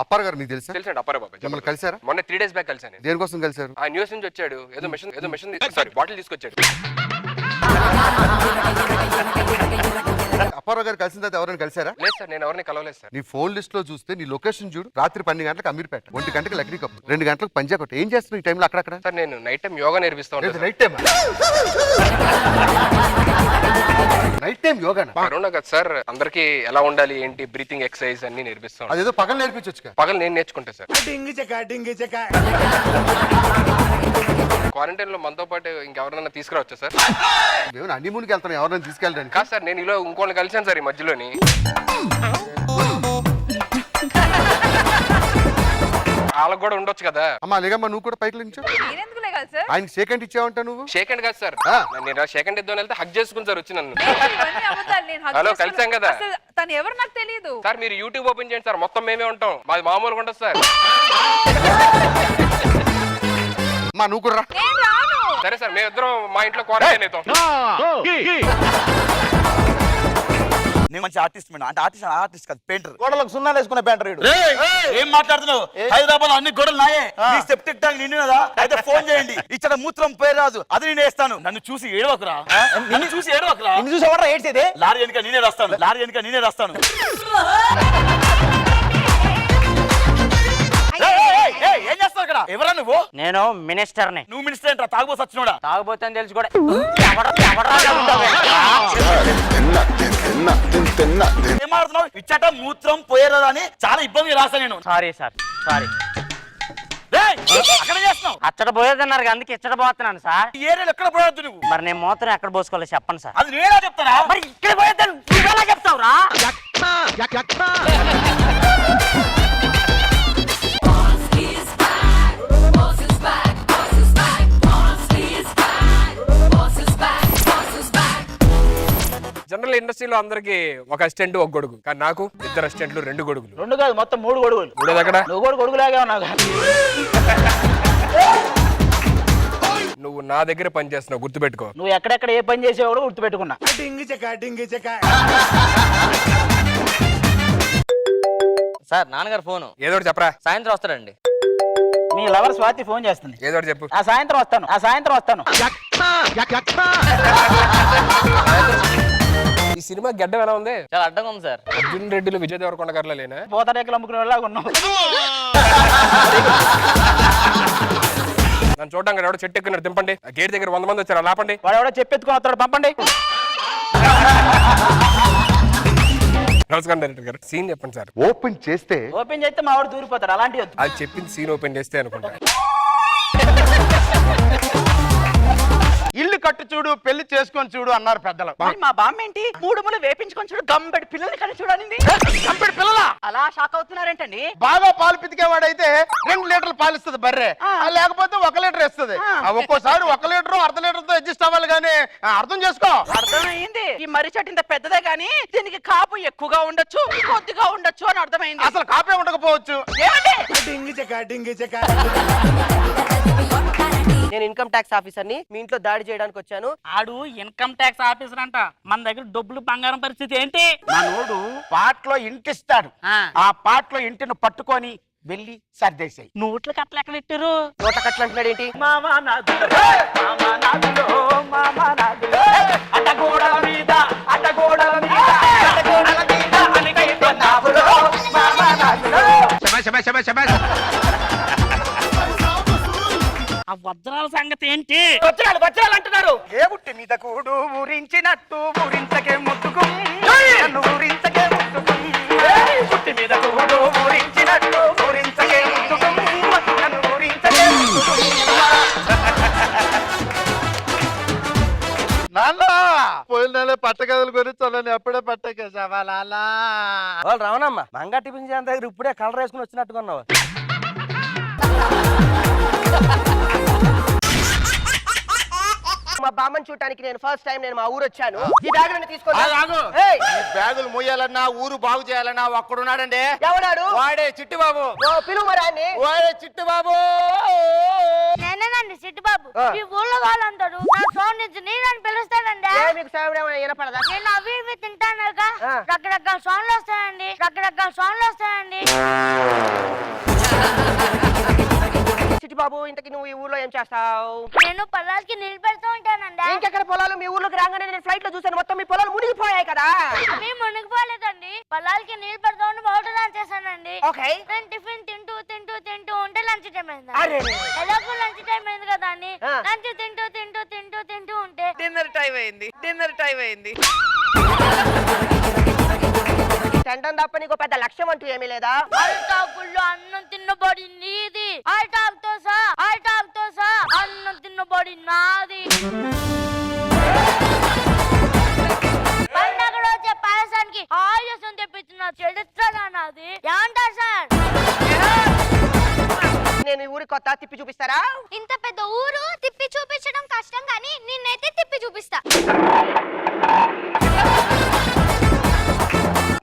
అప్పారావు గారు మీకు తెలుసా? తెలుసండి అప్పారావు బాబాయ్. మిమ్మల్ని కలిసారా? మొన్న 3 days బ్యాక్ కలిసాను. దేనికోసం కలిసారు? ఆ న్యూస్ నుంచి వచ్చాడు, ఏదో మిషన్ సారీ బాటిల్ తీసుకొచ్చాడు. అప్పారావు గారు కలిసిన తర్వాత ఎవరైనా కలిసారా? లేదు సార్, నేను ఎవరిని కలవలేదు సార్. నీ ఫోన్ లిస్ట్ లో చూస్తే నీ లొకేషన్ చూడు. రాత్రి 12 గంటలకు అమీర్పేట, 1 గంటలకు లక్డీకప్పు, 2 గంటలకు పంజాగుట్ట. ఏం చేస్తున్నావు ఈ టైంలో అక్కడక్కడ? సార్ నేను నైట్ టైం యోగా నేర్పిస్తా ఉంటాను. నైట్ టైం నైట్ టైం యోగానా? కరోనా కదా సార్, అందరికి ఎలా ఉండాలి ఏంటి బ్రీతింగ్ ఎక్సర్సైజ్ అన్ని నేర్పిస్తాం. అదేదో పగలు నేర్పించొచ్చు. పగలు నేను నేర్చుకుంటా సార్. క్వారంటైన్ లో మనతో పాటు ఇంకెవరైనా తీసుకురావచ్చా సార్? మేము హనీమూన్కి వెళ్తాం, ఎవరైనా తీసుకెళ్ళడానికి కాదు సార్. నేను ఇలా ఇంకోళ్ళని కలిసాను సార్ ఈ మధ్యలోని. వాళ్ళకి కూడా ఉండొచ్చు కదా. అమ్మా లేదమ్మా, నువ్వు కూడా పైకి నించో. ఆయన షేక్ హ్యాండ్ ఇచ్చావంట నువ్వు. షేక్ హ్యాండ్ కాదు సార్, నేను షేక్ హ్యాండ్ ఇద్దాం వెళ్తే హగ్ చేసుకుని సార్ వచ్చి నన్ను. హలో కలిసాం కదా. తను ఎవరు నాకు తెలియదు సార్. మీరు యూట్యూబ్ ఓపెన్ చేయండి సార్, మొత్తం మేమే ఉంటాం. మాది మామూలుగా ఉండదు సార్. మా నువ్వు కూడా రా. సరే సార్, మేమిద్దరం మా ఇంట్లో క్వారంటైన్ అవుతాం. నేను మంచి ఆర్టిస్ట్ మేడం. అంటే ఆర్టిస్ట్ కాదు, పెయింటర్. గోడలకు సున్నాలు వేసుకున్న పెయింటర్. ఏం మాట్లాడుతున్నావు? హైదరాబాద్ అన్ని గోడలు నాయే. మీ సెప్టిక్ ట్యాంక్ నిండినదా? అయితే ఫోన్ చేయండి. ఇక్కడ మూత్రం పేరాదు, అది నేను వేస్తాను. నన్ను చూసి ఏడవకురా. నిన్ను చూసి ఏడవకురా. నిన్ను చూసి ఎవరా ఏడ్చేది? లారీ వెనుక నేనే రాస్తాను. లారీ వెనుక నేనే రాస్తాను. ఏం చేస్తావు ఇక్కడ? ఎవరా నువ్వు? నేను మినిస్టర్ ని. నువ్వు మినిస్టర్ ఏంట్రా? తాగుబోతు వచ్చినోడా? తాగుబోతే అని తెలిసి కూడా ఏం మాట్లాడుతున్నావు? ఇచ్చట మూత్రం పోయేదా అని చాలా ఇబ్బంది రాసా నేను. Sorry sir, sorry. అక్కడ చేస్తున్నావు. అచ్చట పోయేదన్నారు, అందుకే ఇచ్చట పోతున్నాను సార్. ఈ ఏరియాలో ఎక్కడ పోయొద్దు నువ్వు. మరి నేను మూత్రం ఎక్కడ పోసుకోవాలి చెప్పండి సార్. అది నేనే చెప్తారా? మరి ఇక్కడ పోయేద్దాను నువ్వెలా చెప్తావురా? జనరల్ ఇండస్ట్రీలో అందరికి ఒక అసిస్టెంట్ ఒక గొడుగు, కానీ నాకు 2 అసిస్టెంట్లు 2 గొడుగులు. 2 కాదు, మొత్తం 3 గొడుగులు. మూడోది అక్కడ నువ్వు కూడా గొడుగులాగే ఉన్నావు. నువ్వు నా దగ్గర పని చేస్తున్నావు, గుర్తుపెట్టుకో. నువ్వు ఎక్కడెక్కడ ఏ పని చేసేవో కూడా గుర్తుపెట్టుకున్నా. సార్ నాన్నగారు ఫోను. ఏదో ఒకటి చెప్పరా. సాయంత్రం వస్తారండి. మీ లవర్ స్వాతి ఫోన్ చేస్తుంది. ఏదో ఒకటి చెప్పు. ఆ సాయంత్రం వస్తాను. ఈ సినిమా గడ్డం ఎలా ఉంది? చాలా అడ్డంగా ఉంది సార్. అర్జున్ రెడ్డిలో విజయ్ దేవరకొండ గారిలో లేనా? పూతరేకలు అమ్ముకునే వాళ్ళగా ఉన్నావు. నన్ను చూడడానికి ఎవడో చెట్టు ఎక్కున్నారు, దింపండి. గేట్ దగ్గర 100 మంది వచ్చారు, లాపండి. వాడు ఎవడో చెప్పెత్తుకొని వస్తాడు, పంపండి. నమస్కారం డైరెక్టర్ గారు. సీన్ చెప్పండి సార్. ఓపెన్ చేస్తే మా వాడు దూరిపోతాడు. అలాంటివి వద్దు. అది చెప్పింది సీన్ ఓపెన్ చేస్తే అనుకుంటా. ఇల్లు కట్టు చూడు, పెళ్లి చేసుకొని చూడు అన్నారు పెద్దలు. మా బామ్మ ఏంటి 3 ముళ్ళు వేపించుకొని చూడు, గంబెడి పిల్లల్ని కానీ చూడాలి. కంపెడి పిల్లల అలా షాక్ అవుతున్నారేంటండి? బాగా పాలు పితికేవాడైతే 2 లీటర్లు పాలు ఇస్తుంది బర్రె, లేకపోతే 1 లీటర్ ఇస్తుంది. ఒక్కోసారి 1 లీటర్ అర్ధ లీటర్ తో అడ్జస్ట్ అవ్వాలి, కానీ అర్థం చేసుకో. అర్థమైంది. ఈ మర్రి చెట్టు ఇంత పెద్దదే గానీ దీనికి కాపు ఎక్కువగా ఉండొచ్చు, కొద్దిగా ఉండొచ్చు అని అర్థమైంది. అసలు కాపే ఉండకపోవచ్చు. నేను ఇన్కమ్ ట్యాక్స్ ఆఫీసర్ ని, మీ ఇంట్లో దాడి చేయడానికి వచ్చాను. ఆడు ఇన్కమ్ ట్యాక్స్ ఆఫీసర్ అంట. మన దగ్గర డబ్బులు బంగారం పరిస్థితి ఏంటి? మనోడు పాటలో ఇంటిస్తాడు, ఆ పాటలో ఇంటిని పట్టుకొని వెళ్ళి సర్దేశాయి. నోట్ల కట్టలు ఎక్కడ పెట్టారు? నోట కట్టలు అంటున్నాడు ఏంటి? ఆ వజ్రాల సంగతి ఏంటి? వజ్రాలు అంటున్నారు. ఏ బుట్టి మీద కూడు ఊరించినట్టు ఊరించకే ముట్టుకు, ఊరించకే ముట్టుకు, బుట్టి మీద కూడు ఊరించినట్టు ఊరించకే ముట్టుకు, ఊరించకే ముట్టుకు. నాన్న పోయిన నెల పట్టగదులు గురించి ఎప్పుడే పట్టకేసావా? వాళ్ళు రావనమ్మా, మంగా టిఫిన్ చేయడం దగ్గర ఇప్పుడే కలర్ వేసుకుని వచ్చినట్టుకున్నావు. మా బామ్మని చూడటానికి నేను ఫస్ట్ టైం నేను మా ఊరు వచ్చాను. ఈ బ్యాగులను తీసుకోండి. బ్యాగులు మోయాలన్నా ఊరు బాగు చేయాలన్నా ఒక్కడున్నాడండి. ఎవడాడు? వాడే చిట్టుబాబు. పిలువు మరి ఆయన్ని. వాడే చిట్టుబాబు. నేనేనండి చిట్టుబాబు. ఈ ఊళ్ళో వాళ్ళందరూ నా సౌండ్ నుంచి నేను పిలుస్తానండి. మీకు సౌండ్ ఏమైనా వినపడదా? నేను అవి ఇవి తింటానుగా. రకరకాల సౌండ్లు వస్తాయండి, రకరకాల సౌండ్లు వస్తాయండి. చిట్టి బాబు, ఇంతకి నువ్వు ఈ ఊర్లో ఏం చేస్తావు? నేను పొలాలకి నీళ్ళు పెడుతూ ఉంటానండి. ఇంకెక్కడ పొలాలు? మీ ఊర్లోకి రాగానే నేను ఫ్లైట్ లో చూసాను, మొత్తం మీ పొలాలు మునిగిపోయాయి కదా. అవి మునిగిపోలేదండి, పొలాలకి నీళ్ళు పెడుతూ ఉండి మోటార్ ఆన్ చేశానండి. ఓకే. నేను టిఫిన్ తింటూ తింటూ తింటూ ఉంటే లంచ్ టైం అయింది. అరే. ఎలాగో లంచ్ టైం అయింది కదా అని ఆ. లంచ్ తింటూ తింటూ తింటూ తింటూ ఉంటే డిన్నర్ టైం అయింది, డిన్నర్ టైం అయింది. తినడం తప్ప నీకు పెద్ద లక్ష్యం అంటూ ఏమీ లేదా? అరిటాకుల్లో అన్నం తిన్నబడి నీది, అరిటాకుతో సహా అన్నం తిన్నబడి నాది. పండగలో వచ్చే పాయసానికి ఆయుసం తెప్పించిన చరిత్ర నాది. ఏమంటారు సార్? నేను ఈ ఊరి కొత్త, తిప్పి చూపిస్తారా? ఇంత పెద్ద ఊరు తిప్పి చూపించడం కష్టం, కానీ నిన్నైతే తిప్పి చూపిస్తా.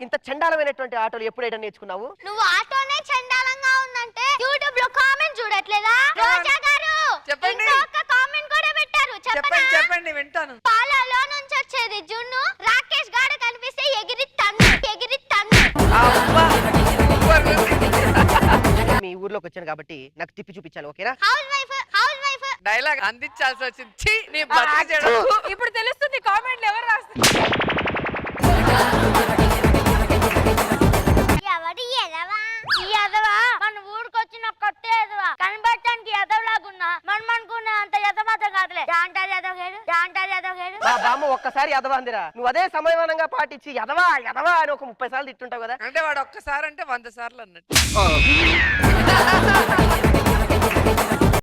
ఇంత చండాలమైనటువంటి ఆటోలు ఎప్పుడైనా నేర్చుకున్నావు? నువ్వు ఆటోనే చండాలంగా ఉందంటే యూట్యూబ్ లో కామెంట్ చూడట్లేదా? రోజా గారు చెప్పండి. ఇంకొక కామెంట్ కూడా పెట్టారు, చెప్పనా? చెప్పండి వింటాను. పాలలో నుంచి వచ్చేది జున్ను, రాకేష్ గాడు కనిపిస్తే ఎగిరి తన్ను, ఎగిరి తన్ను. మీ ఊర్లోకి వచ్చాను కాబట్టి నాకు తిప్పి చూపించాలి, ఓకేనా? హౌస్ వైఫ్ డైలాగ్ అందించాల్సి వచ్చింది. ఛీ, నీ బతుకు చెడు. ఇప్పుడు తెలుస్తుంది కామెంట్లు ఎవరు రాస్తారు. ఎవడి ఎదవా? ఈ ఎదవా మన ఊరికి వచ్చిన కొత్త ఎదవా. కనబడటానికి ఎదవలాగున్నా మనం అనుకున్న అంత ఎదమాత్రం కాదులే. డాంటారు ఎదవగాడు, డాంటారు ఎదవగాడు. మా బామ్మ ఒక్కసారి ఎదవాందిరా, నువ్వు అదే సమయమానంగా పాటించి ఎదవా ఎదవా అని ఒక 30 సార్లు తిట్టుంటావు కదా. అంటే వాడు ఒక్కసారి అంటే 100 సార్లు అన్నట్టు.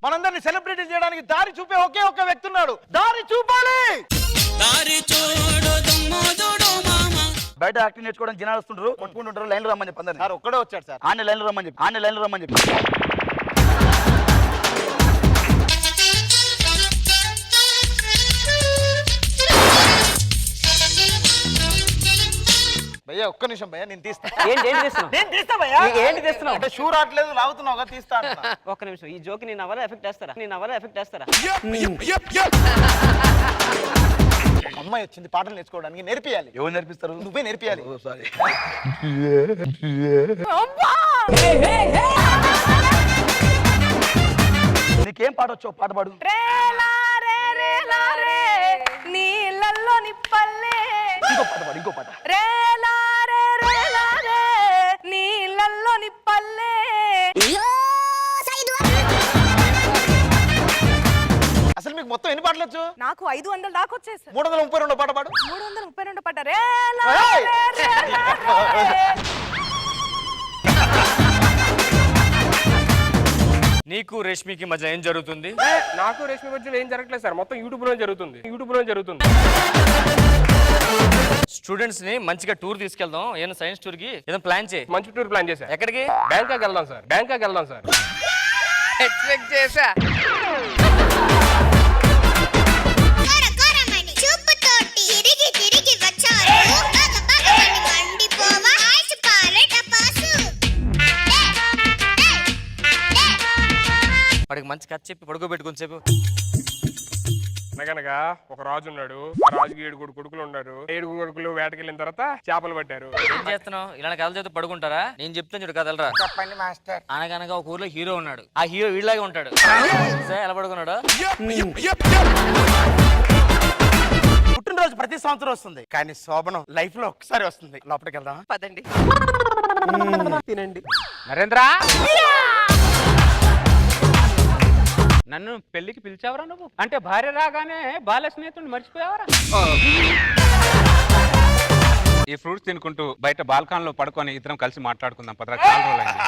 మనందరినీ సెలబ్రిటీ చేయడానికి దారి చూపే ఒకే ఒక్క వ్యక్తి ఉన్నాడు. దారి చూపాలి. బయట యాక్టింగ్ నేర్చుకోవడానికి జనాలు వస్తుంటారు, కొట్టుకుంటుంటారు. లైన్లో రమ్మని చెప్పి అందరినీ. సార్ ఒక్కడే వచ్చాడు సార్. ఆన్లైన్ లైన్లో రమ్మని చెప్పి, ఆన్లైన్ లైన్లో రమ్మని చెప్పి. భయ్యా ఒక్క నిమిషం భయ్యా, నేను తీస్తా. ఏంటి తీస్తున్నావు? నేను తీస్తా భయ్యా. ఏంటి తీస్తున్నావు? అంటే షూ రావట్లేదు, లాగుతున్నావు కదా, తీస్తా అంటున్నా. ఒక్క నిమిషం, ఈ జోక్ నేను అవల ఎఫెక్ట్ వేస్తారా? అమ్మాయి వచ్చింది పాటలు నేర్చుకోవడానికి, నేర్పియాలి. ఎవరు నేర్పిస్తారు? నువ్వే నేర్పియాలి. సారీ. నీకేం పాట వచ్చో పాట పాడు. నీళ్ళల్లో నిప్పల్లే ఇంకో పాట పాడు, ఇంకో పాట. నీళ్ళల్లో నిప్పల్లే. అసలు మీకు మొత్తం ఎన్ని పాటలు వచ్చు? నాకు 500 దాకా వచ్చేసారు. 332 పాట పాడు. 332 పాట. నీకు రేష్మికి మధ్య ఏం జరుగుతుంది? నాకు రేష్మి మధ్యలో ఏం జరగట్లేదు సార్, మొత్తం యూట్యూబ్ లో జరుగుతుంది. స్టూడెంట్స్ ని మంచిగా టూర్ తీసుకెళ్దాం, ఏదైనా సైన్స్ టూర్ కి ఏదైనా ప్లాన్ చేయి. మంచి టూర్ ప్లాన్ చేశా. ఎక్కడికి? బ్యాంకాక్ వెళ్దాం సార్. ఎక్స్పెక్ట్ చేసా. వాడికి మంచి కథ చెప్పి పడుకోబెట్టుకుని చెప్పు. అనగనగా ఒక రాజు ఉన్నాడు. ఆ రాజుకి 7 కొడుకులు ఉన్నారు. 7 కొడుకులు వేటకెళ్ళిన తర్వాత చేపలు పట్టారు. ఏం చేస్తున్నావు? ఇలాంటి కథలు చెప్తే పడుకుంటారా? నేను చెప్తాను చూడు కథలరా. చెప్పండి మాస్టర్. అనగనగా ఒక ఊర్లో హీరో ఉన్నాడు. ఆ హీరో వీళ్ళలాగే ఉంటాడు. ఎలా పడుకున్నాడు? పుట్టినరోజు ప్రతి సంవత్సరం వస్తుంది, కానీ శోభనం లైఫ్ లో ఒక్కసారి వస్తుంది. లోపలికి వెళ్దాం పదండి. తినండి. నరేంద్ర, నన్ను పెళ్లికి పిలిచావరా నువ్వు? అంటే భార్య రాగానే బాల స్నేహితుడిని మర్చిపోయావరా? ఈ ఫ్రూట్స్ తినుకుంటూ బయట బాల్కాన్ లో పడుకొని ఇద్దరం కలిసి మాట్లాడుకుందాం పదరా. చాలా రోజులైంది.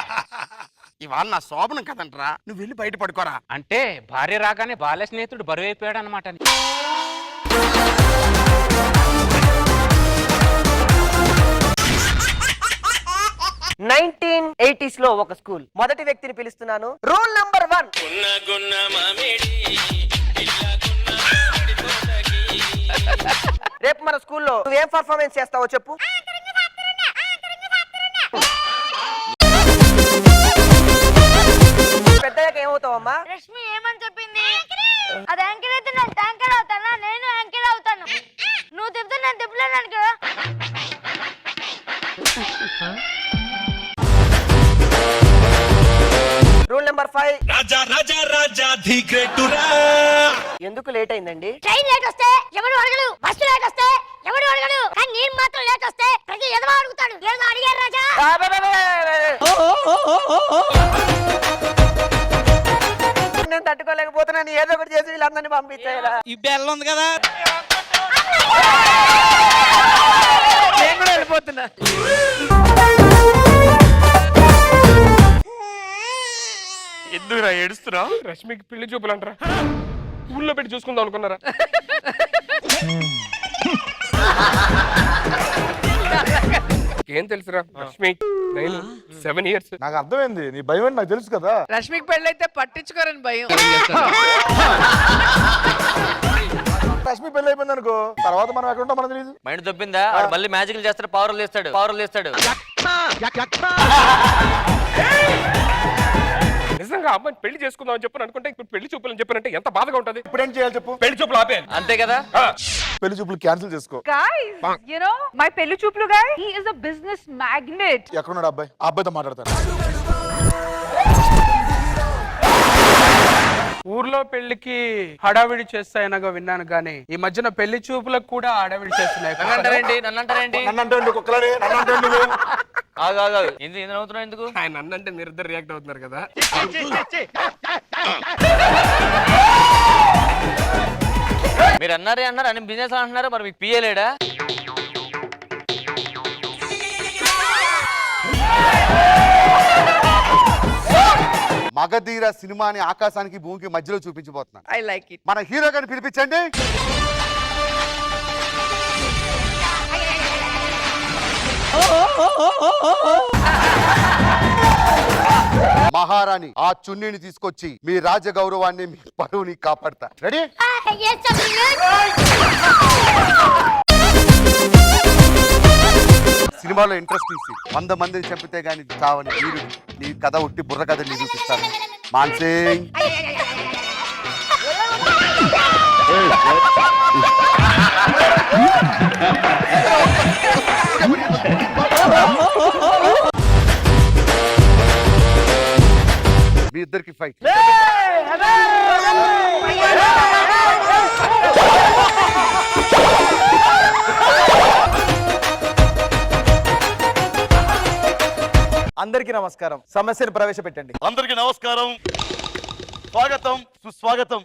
ఇవాళ నా శోభనం కదంటరా, నువ్వు వెళ్ళి బయట పడుకోరా. అంటే భార్య రాగానే బాల స్నేహితుడు బరువు అయిపోయాడు అనమాట. 1980s లో ఒక స్కూల్. మొదటి వ్యక్తిని పిలుస్తున్నాను. Rule number 1. రేపు మన స్కూల్లో నువ్వేం పర్ఫార్మెన్స్ చేస్తావో చెప్పు. పెద్దయ్యాక ఏమవుతావమ్మా? రష్మి ఏమని చెప్పింది? అది యాంకర్ అయితే నేను ట్యాంకర్ అవుతానా? నేను యాంకర్ అవుతాను. నువ్వు తిప్పితే నేను తిప్పలేను కదా. Rule number 5. ఎందుకు లేట్ అయిందండి? ట్రైన్ లేట్ వస్తే ఎవడు అడగడు, బస్సు లేట్ వస్తే ఎవడు అడగడు, కానీ నేను మాత్రం లేట్ వస్తే ప్రతి ఎదవా అడుగుతాడు. ఏదో అడిగారు రాజా. నేను తట్టుకోలేకపోతున్నాను, ఏదో ఒకటి చేసి వీళ్ళందరినీ పంపించేయాలా? ఈ బెల్లం ఉంది కదా, నేను కూడా వెళ్ళిపోతున్నా. ఎందుకురా ఏడుస్తున్నావు? రష్మికి పెళ్లి చూపులు అంటారా? ఊళ్ళో పెట్టి చూసుకుందాం అనుకున్నారా? ఏం తెలుసురా రష్మి? 7 years. నాకు అర్థమైంది నీ భయం అని నాకు తెలుసు కదా. రష్మికి పెళ్ళైతే పట్టించుకోరని భయం. రష్మి పెళ్లి అయిపోయింది అనుకో, తర్వాత మనం ఎక్కడ ఉంటాం మనకు తెలియదు. మైండ్ దొబ్బిందా? మళ్ళీ మ్యాజిక్లు చేస్తాడు, పవర్లు చేస్తాడు, పవర్లు చేస్తాడు. నిజంగా అమ్మాయిని పెళ్లి చేసుకుందాం అని చెప్పని అనుకుంటే ఇప్పుడు పెళ్లి చూపులు అని చెప్పారంటే ఎంత బాధగా ఉంటది. ఇప్పుడు ఏం చేయాలి చెప్పు? పెళ్లి చూపులు ఆపే. అంతే కదా? పెళ్లి చూపులు క్యాన్సిల్ చేసుకో. Guys, you know, my Pellu Chuplu guy, he is a business magnate. ఎక్కడున్నాడు అబ్బాయి? ఆ అబ్బాయితో మాట్లాడతాను. ఊర్లో పెళ్లికి హడావిడి చేస్తాయనగా విన్నాను గానీ ఈ మధ్యన పెళ్లి చూపులకు కూడా హడావిడి చేస్తున్నాయి. నన్ను అంటారేంటి? నన్ను అంటారేంటి? నన్ను అంటే కుక్కలనే, నన్ను అంటే నువ్వు. ఆగు. ఎందుకు నవ్వుతున్నావు? ఎందుకు? ఆయన అన్నంటే మీరు ఇద్దరు రియాక్ట్ అవుతున్నారు కదా. మీరు అన్నారే అన్నారు, అని బిజినెస్ అంటున్నారు, మరి మీకు పిఏ లేడా? మగధీర సినిమాని ఆకాశానికి భూమికి మధ్యలో చూపించబోతున్నాను. I like it. మన హీరో గారిని పిలిపించండి. మహారాణి ఆ చున్నీని తీసుకొచ్చి మీ రాజ గౌరవాన్ని, మీ పరువుని కాపాడతా. రెడీ? Yes, sir. సినిమాలో ఇంట్రెస్టింగ్ సీన్. 100 మందిని చంపితే గానీ చావని వీరుడు. నీ కథ ఉట్టి బుర్ర కథ నిరూపిస్తాను. మాన్సింగ్. మీ ఇద్దరికి ఫైట్. అందరికీ నమస్కారం. సమస్యను ప్రవేశపెట్టండి. అందరికీ నమస్కారం, స్వాగతం, సుస్వాగతం.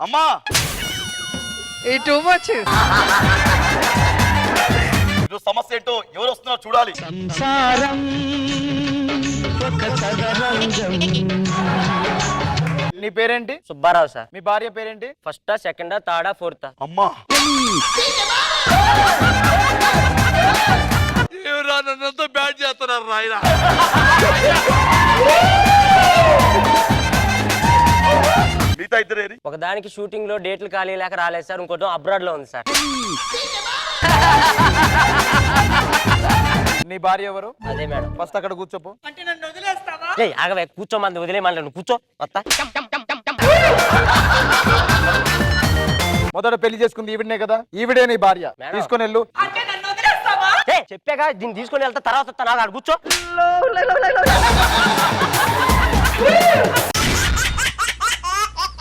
అమ్మా టూ మచ్. ఇది సమస్య ఏంటో ఎవరు వస్తున్నారో చూడాలి. నీ పేరేంటి? సుబ్బారావు సార్. మీ భార్య పేరేంటి? ఫస్టా, సెకండా, థర్డా, ఫోర్తా? అమ్మా బ్యాట్ చేస్తున్నారు రాయన. మిగతా ఇద్దరేరి? ఒకదానికి షూటింగ్ లో డేట్లు ఖాళీ లేక రాలేదు సార్, ఇంకోటి అబ్రాడ్ లో ఉంది సార్. నీ భార్య ఎవరు? అదే మేడం. ఫస్ట్ అక్కడ కూర్చోపో. ఆగవే, కూర్చోమంది వదిలేయమని నువ్వు కూర్చో. వస్తా. మొదట పెళ్లి చేసుకుంది ఈవిడనే కదా, ఈవిడే నీ భార్య. మేడం. తీసుకొని వెళ్ళు. చెప్పాగా దీన్ని తీసుకొని వెళ్తా, తర్వాత వస్తా. నాకు కూర్చో.